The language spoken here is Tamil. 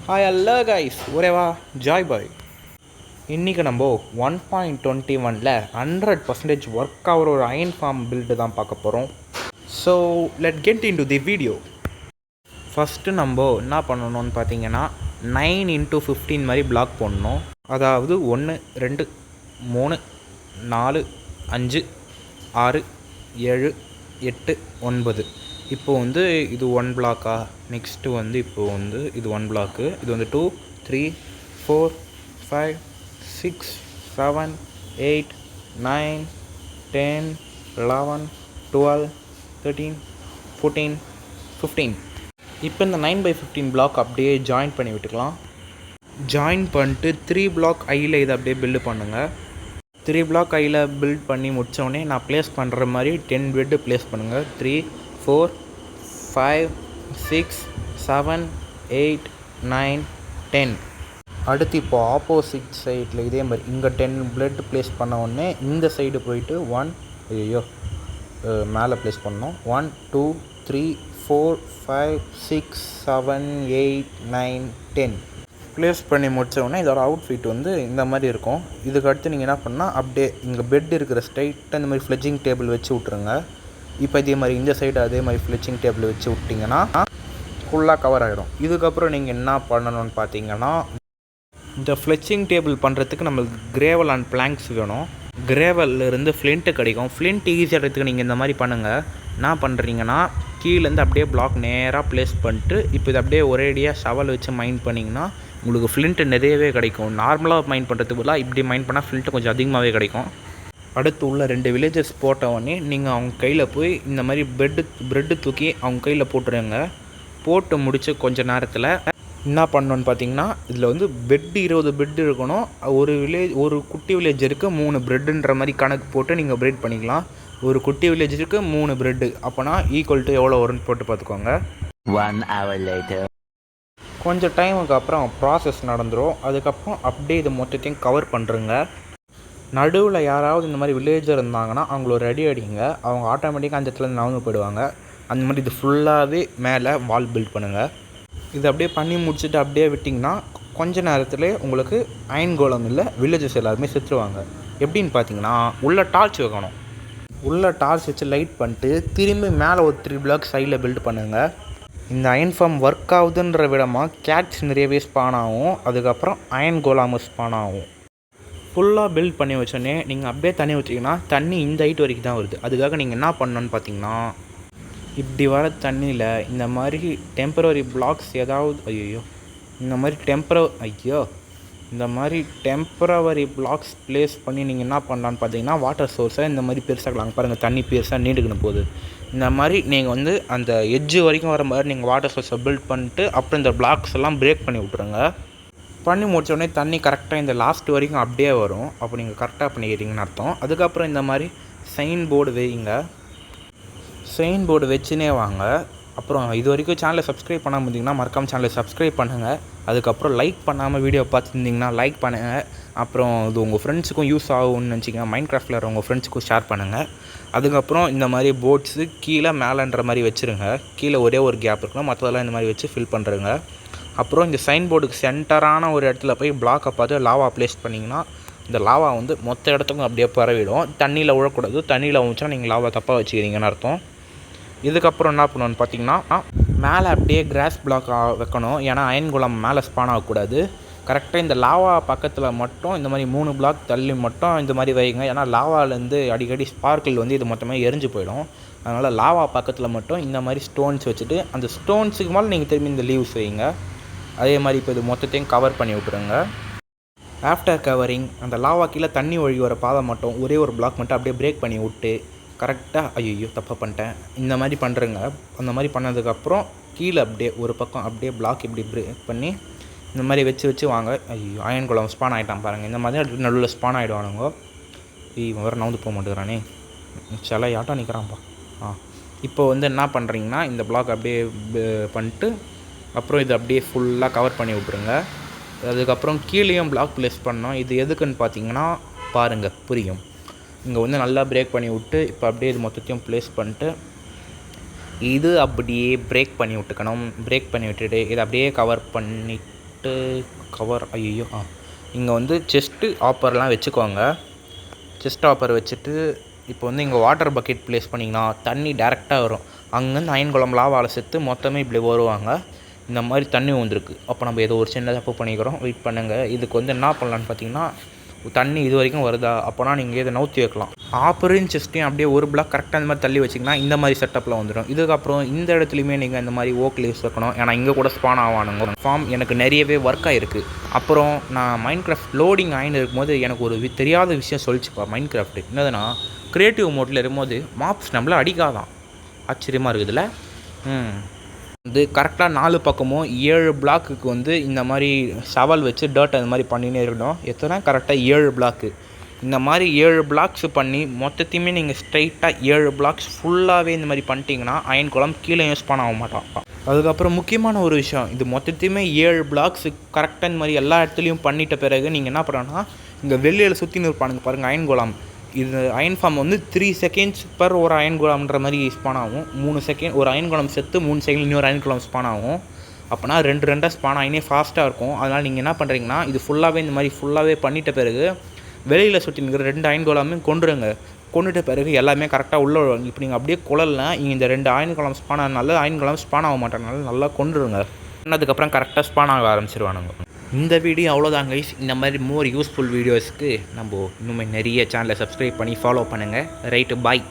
ஹாய் அல்ல கைஸ் ஒரேவா ஜாய் பாய். இன்றைக்கி நம்ம 1.21ல் 100% ஒர்க் ஆகிற ஒரு அயன் ஃபார்ம் பில்டு தான் பார்க்க போகிறோம். So let get in to the video. First நம்ம என்ன பண்ணணும்னு பார்த்தீங்கன்னா 9x15 மாதிரி பிளாக் போடணும். அதாவது 1 2 3 4 5 6 7 8 9. இப்போ வந்து இது 1 பிளாக்கா, நெக்ஸ்ட்டு வந்து இப்போ வந்து இது 1 பிளாக்கு, இது வந்து 2 3 4 5 6 7 8 9 10 11 12 13 14 15. இப்போ இந்த 9x15 பிளாக் அப்படியே ஜாயின் பண்ணி விட்டுக்கலாம். ஜாயின் பண்ணிட்டு 3 பிளாக் ஐயில் இதை அப்படியே பில்டு பண்ணுங்கள். 3 பிளாக் ஐயில் பில்ட் பண்ணி முடித்தோடனே நான் ப்ளேஸ் பண்ணுற மாதிரி 10 பெட்டு ப்ளேஸ் பண்ணுங்கள். 3 4 5 6 7 8 9 10. அடுத்து இப்போ ஆப்போசிட் சைடில் இதே மாதிரி இங்கே 10 பிளட் ப்ளேஸ் பண்ண உடனே இந்த சைடு போயிட்டு 1 மேலே ப்ளேஸ் பண்ணோம். 1 2 3 4 5 6 7 8 9 10 ப்ளேஸ் பண்ணி முடித்தோடனே இதோட அவுட்ஃபிட் வந்து இந்த மாதிரி இருக்கும். இதுக்கு அடுத்து நீங்கள் என்ன பண்ணால் அப்படியே இங்கே பெட் இருக்கிற ஸ்ட்ரைட்டாக இந்த மாதிரி ஃப்ளெட்ஜிங் டேபிள் வச்சு விட்ருங்க. இப்போ இதே மாதிரி இந்த சைடு அதே மாதிரி ஃப்ளெட்ஜிங் டேபிள் வச்சு விட்டிங்கன்னா ஃபுல்லாக கவர் ஆகிடும். இதுக்கப்புறம் நீங்கள் என்ன பண்ணணும்னு பார்த்தீங்கன்னா இந்த ஃப்ளெட்ஜிங் டேபிள் பண்ணுறதுக்கு நம்மளுக்கு கிரேவல் அண்ட் பிளாங்க்ஸ் வேணும். கிரேவல்லேருந்து ஃப்ளிண்ட்டு கிடைக்கும். ஃப்ளிண்ட் ஈஸியாக எடுத்துக்கு நீங்கள் இந்த மாதிரி பண்ணுங்கள். என்ன பண்ணுறீங்கன்னா கீழேருந்து அப்படியே பிளாக் நேராக ப்ளேஸ் பண்ணிட்டு இப்போ இது அப்படியே ஒரேடியாக ஷவல் வச்சு மைண்ட் பண்ணிங்கன்னா உங்களுக்கு ஃப்ளிண்ட்டு நிறையவே கிடைக்கும். நார்மலாக மைண்ட் பண்ணுறதுக்கு பதிலாக இப்படி மைண்ட் பண்ணால் ஃப்ளிண்ட்டு கொஞ்சம் அதிகமாகவே கிடைக்கும். அடுத்து உள்ள 2 வில்லேஜஸ் போட்ட உடனே நீங்கள் அவங்க கையில் போய் இந்த மாதிரி ப்ரெட்டு தூக்கி அவங்க கையில் போட்டுருங்க. போட்டு முடித்து கொஞ்சம் நேரத்தில் என்ன பண்ணணுன்னு பார்த்தீங்கன்னா இதில் வந்து பெட்டு 20 பெட்டு இருக்கணும். ஒரு குட்டி வில்லேஜருக்கு 3 ப்ரெட்டுன்ற மாதிரி கணக்கு போட்டு நீங்கள் ப்ரெட் பண்ணிக்கலாம். ஒரு குட்டி வில்லேஜருக்கு 3 ப்ரெட்டு அப்போனா ஈக்குவல் டு எவ்வளோ வரும்னு போட்டு பார்த்துக்கோங்க. 1 hour later. கொஞ்சம் டைமுக்கு அப்புறம் ப்ராசஸ் நடந்துடும். அதுக்கப்புறம் அப்படியே இது மொத்தத்தையும் கவர் பண்ணுறங்க. நடுவில் யாராவது இந்த மாதிரி வில்லேஜர் இருந்தாங்கன்னா அவங்கள ஒரு அடி அடிங்க. அவங்க ஆட்டோமேட்டிக்காக அந்த இடத்துல நவந்து போயிடுவாங்க. அந்த மாதிரி இது ஃபுல்லாகவே மேலே வால் பில்ட் பண்ணுங்கள். இது அப்படியே பண்ணி முடிச்சுட்டு அப்படியே விட்டிங்கன்னா கொஞ்ச நேரத்தில் உங்களுக்கு அயன் கோலம் இல்லை வில்லேஜஸ் எல்லாருமே செத்துருவாங்க. எப்படின்னு பார்த்தீங்கன்னா உள்ள டார்ச் வைக்கணும். உள்ள டார்ச் வச்சு லைட் பண்ணிட்டு திரும்பி மேலே ஒரு 3 பிளாக் சைடில் பில்ட் பண்ணுங்கள். இந்த அயன் ஃபார்ம் ஒர்க் ஆகுதுன்ற விடமாக கேட்ஸ் நிறையவே ஸ்பான் ஆகும். அதுக்கப்புறம் அயன் கோலாம ஸ்பான் ஆகும். ஃபுல்லாக பில்ட் பண்ணி வச்சோடனே நீங்கள் அப்படியே தண்ணி வச்சிங்கன்னா தண்ணி இந்த ஹைட் வரைக்கும் தான் வருது. அதுக்காக நீங்கள் என்ன பண்ணணுன்னு பார்த்தீங்கன்னா இப்படி வர தண்ணியில் இந்த மாதிரி டெம்பரவரி பிளாக்ஸ் ஏதாவது இந்த மாதிரி டெம்பரவரி பிளாக்ஸ் ப்ளேஸ் பண்ணி நீங்கள் என்ன பண்ணலான்னு பார்த்தீங்கன்னா வாட்டர் சோர்ஸை இந்த மாதிரி பெருசாகலாம். பாருங்கள் தண்ணி பெருசாக நீண்டுக்கணும் போகுது. இந்த மாதிரி நீங்கள் வந்து அந்த எட்ஜு வரைக்கும் வர மாதிரி நீங்கள் வாட்டர் சோர்ஸை பில்ட் பண்ணிட்டு அப்புறம் இந்த பிளாக்ஸ் எல்லாம் பிரேக் பண்ணி விட்ருங்க. பண்ணி முடித்தோடனே தண்ணி கரெக்டாக இந்த லாஸ்ட் வரைக்கும் அப்படியே வரும். அப்போ நீங்கள் கரெக்டாக பண்ணிக்கிறீங்கன்னு அர்த்தம். அதுக்கப்புறம் இந்த மாதிரி சைன் போர்டு வைங்க. சைன் போர்டு வச்சுனே வாங்க. அப்புறம் இது வரைக்கும் சேனலை சப்ஸ்கிரைப் பண்ணாமல் இருந்தீங்கன்னா மறக்காமல் சேனலை சப்ஸ்கிரைப் பண்ணுங்கள். அதுக்கப்புறம் லைக் பண்ணாமல் வீடியோ பார்த்துருந்தீங்கன்னா லைக் பண்ணுங்கள். அப்புறம் இது உங்கள் ஃப்ரெண்ட்ஸுக்கும் யூஸ் ஆகும்னு நினச்சிங்க மைண்ட் கிராஃப்டில் உங்கள் ஃப்ரெண்ட்ஸுக்கும் ஷேர் பண்ணுங்கள். அதுக்கப்புறம் இந்த மாதிரி போட்ஸு கீழே மேலேன்ற மாதிரி வச்சுருங்க. கீழே ஒரே ஒரு கேப் இருக்கணும், மற்றதெல்லாம் இந்த மாதிரி வச்சு ஃபில் பண்ணுறங்க. அப்புறம் இந்த சைன் போர்டுக்கு சென்டரான ஒரு இடத்துல போய் பிளாக்கை பார்த்து லாவா ப்ளேஸ் பண்ணிங்கன்னா இந்த லாவா வந்து மொத்த இடத்துக்கும் அப்படியே பரவிடும். தண்ணியில் விழக்கூடாது. தண்ணியில் விழுந்துச்சுன்னா நீங்கள் லாவா தப்பாக வச்சுக்கிறீங்கன்னு அர்த்தம். இதுக்கப்புறம் என்ன பண்ணணும்னு பார்த்தீங்கன்னா மேலே அப்படியே கிராஸ் பிளாக் வைக்கணும். ஏன்னா அயன் குளம் மேலே ஸ்பான் ஆகக்கூடாது. கரெக்டாக இந்த லாவா பக்கத்தில் மட்டும் இந்த மாதிரி 3 பிளாக் தள்ளி மட்டும் இந்த மாதிரி வைங்க. ஏன்னா லாவாலேருந்து அடிக்கடி ஸ்பார்க்கிள் வந்து இது மொத்தமாக எரிஞ்சு போயிடும். அதனால் லாவா பக்கத்தில் மட்டும் இந்த மாதிரி ஸ்டோன்ஸ் வச்சுட்டு அந்த ஸ்டோன்ஸுக்கு மேலே நீங்கள் திரும்பி இந்த லீவ்ஸ் வைங்க. அதே மாதிரி இப்போ இது மொத்தத்தையும் கவர் பண்ணி விட்ருங்க. ஆஃப்டர் கவரிங் அந்த லாவா கீழே தண்ணி ஒழுகி வர பாதை மட்டும் ஒரே ஒரு பிளாக் மட்டும் அப்படியே பிரேக் பண்ணி விட்டு கரெக்டாக தப்பாக பண்ணிட்டேன் இந்த மாதிரி பண்ணுறங்க. அந்த மாதிரி பண்ணதுக்கப்புறம் கீழே அப்படியே ஒரு பக்கம் அப்படியே பிளாக் இப்படி பிரேக் பண்ணி இந்த மாதிரி வச்சு வாங்க. அயன் குளம் ஸ்பான் ஆகிட்டான் பாருங்கள். இந்த மாதிரி நடுவில் ஸ்பான் ஆகிடுவானுங்க. இவன் வேறு நவுந்து போக மாட்டேங்கிறானே, சில ஆட்டம் நிற்கிறான்ப்பா. இப்போ வந்து என்ன பண்ணுறீங்கன்னா இந்த பிளாக் அப்படியே பண்ணிட்டு அப்புறம் இது அப்படியே ஃபுல்லாக கவர் பண்ணி விட்ருங்க. அதுக்கப்புறம் கீழேயும் பிளாக் ப்ளேஸ் பண்ணோம். இது எதுக்குன்னு பார்த்தீங்கன்னா பாருங்கள் புரியும். இங்கே வந்து நல்லா பிரேக் பண்ணி விட்டு இப்போ அப்படியே இது மொத்தத்தையும் ப்ளேஸ் பண்ணிட்டு இது அப்படியே பிரேக் பண்ணி விட்டுக்கணும். பிரேக் பண்ணி விட்டுட்டு இதை அப்படியே கவர் பண்ணிவிட்டு செஸ்ட்டு கவர் ஐயோ இங்கே வந்து செஸ்ட்டு ஆப்பர்லாம் வச்சுக்கோங்க. செஸ்ட் ஆப்பர் வச்சுட்டு இப்போ வந்து இங்கே வாட்டர் பக்கெட் ப்ளேஸ் பண்ணிங்கன்னா தண்ணி டேரெக்டாக வரும். அங்கேருந்து அயன் குளம் லாவால் செத்து மொத்தமே இப்படி வருவாங்க. இந்த மாதிரி தண்ணி வந்துருக்கு. அப்போ நம்ம ஏதோ ஒரு சின்ன தப்பு பண்ணிக்கிறோம். வெயிட் பண்ணுங்கள். இதுக்கு வந்து என்ன பண்ணலான்னு பார்த்தீங்கன்னா தண்ணி இது வரைக்கும் வருதா அப்போனா நீங்கள் இதை நவுத்தி வைக்கலாம். ஆப்பரையும் செஸ்ட்டையும் அப்படியே ஒரு பிளாக் கரெக்டாக இந்த மாதிரி தள்ளி வச்சிங்கன்னா இந்த மாதிரி செட்டப்பில் வந்துடும். இதுக்கப்புறம் இந்த இடத்துலையுமே நீங்கள் இந்த மாதிரி ஓக் லீவ்ஸ் வைக்கணும். ஏன்னா இங்கே கூட ஸ்பான் ஆவானுங்க. ஃபார்ம் எனக்கு நிறையவே ஒர்க் ஆகிருக்கு. அப்புறம் நான் மைண்ட் கிராஃப்ட் லோடிங் ஆகின்னு இருக்கும்போது எனக்கு ஒரு தெரியாத விஷயம் சொல்லிச்சுப்பா. மைண்ட் கிராஃப்ட் என்னதுன்னா க்ரியேட்டிவ் மோட்டில் இருக்கும்போது மாப்ஸ் நம்மளை அடிக்காதான். ஆச்சரியமாக இருக்குதுல்ல. வந்து கரெக்டாக 4 பக்கமும் 7 பிளாக்குக்கு வந்து இந்த மாதிரி சவால் வச்சு டர்ட் அந்த மாதிரி பண்ணினே இருக்கணும். எத்தனை கரெக்டாக 7 பிளாக்கு. இந்த மாதிரி 7 பிளாக்ஸ் பண்ணி மொத்தத்தையுமே நீங்கள் ஸ்ட்ரைட்டாக 7 பிளாக்ஸ் ஃபுல்லாகவே இந்த மாதிரி பண்ணிட்டீங்கன்னா அயன் குளம் கீழே யூஸ் பண்ண ஆக மாட்டான். அதுக்கப்புறம் முக்கியமான ஒரு விஷயம், இது மொத்தத்தையுமே 7 பிளாக்ஸ் கரெக்டாக இந்த மாதிரி எல்லா இடத்துலையும் பண்ணிட்ட பிறகு நீங்கள் என்ன பண்ணுறோன்னா இங்கே வெளியில் சுற்றின்னு இருப்பானுங்க பாருங்கள் அயன் குளம். இது அயன் ஃபார்ம் வந்து 3 செகண்ட்ஸ் பர் ஒரு அயன் குளம்ன்ற மாதிரி ஸ்பான் ஆகும். 3 செகண்ட் ஒரு அயன் குளம் செத்து 3 செகண்ட் இன்னொரு அயன் குளம் ஸ்பான் ஆகும். அப்போனா 2 ஸ்பான் ஆகினே ஃபாஸ்ட்டாக இருக்கும். அதனால் நீங்கள் என்ன பண்ணுறீங்கன்னா இது ஃபுல்லாகவே இந்த மாதிரி ஃபுல்லாகவே பண்ணிட்ட பிறகு வெளியில் சுற்றி நிற்கிற 2 அயன் குளமே கொண்டுட்ட பிறகு எல்லாமே கரெக்டாக உள்ள வருவாங்க. இப்போ நீங்கள் அப்படியே குழல்னா இங்கே இந்த 2 அயன் குளம் ஸ்பான் ஆனால அயன் குளம் ஸ்பான் ஆக மாட்டேனால நல்லா கொண்டுருங்க. பண்ணதுக்கப்புறம் கரெக்டாக ஸ்பான் ஆக ஆரம்பிச்சிருவானுங்க. இந்த வீடியோ அவ்வளோதாங்க கைஸ். இந்த மாதிரி மோர் யூஸ்ஃபுல் வீடியோஸ்க்கு நம்ம இன்னுமே நிறைய சேனலை சப்ஸ்கிரைப் பண்ணி ஃபாலோ பண்ணுங்கள். Right bye.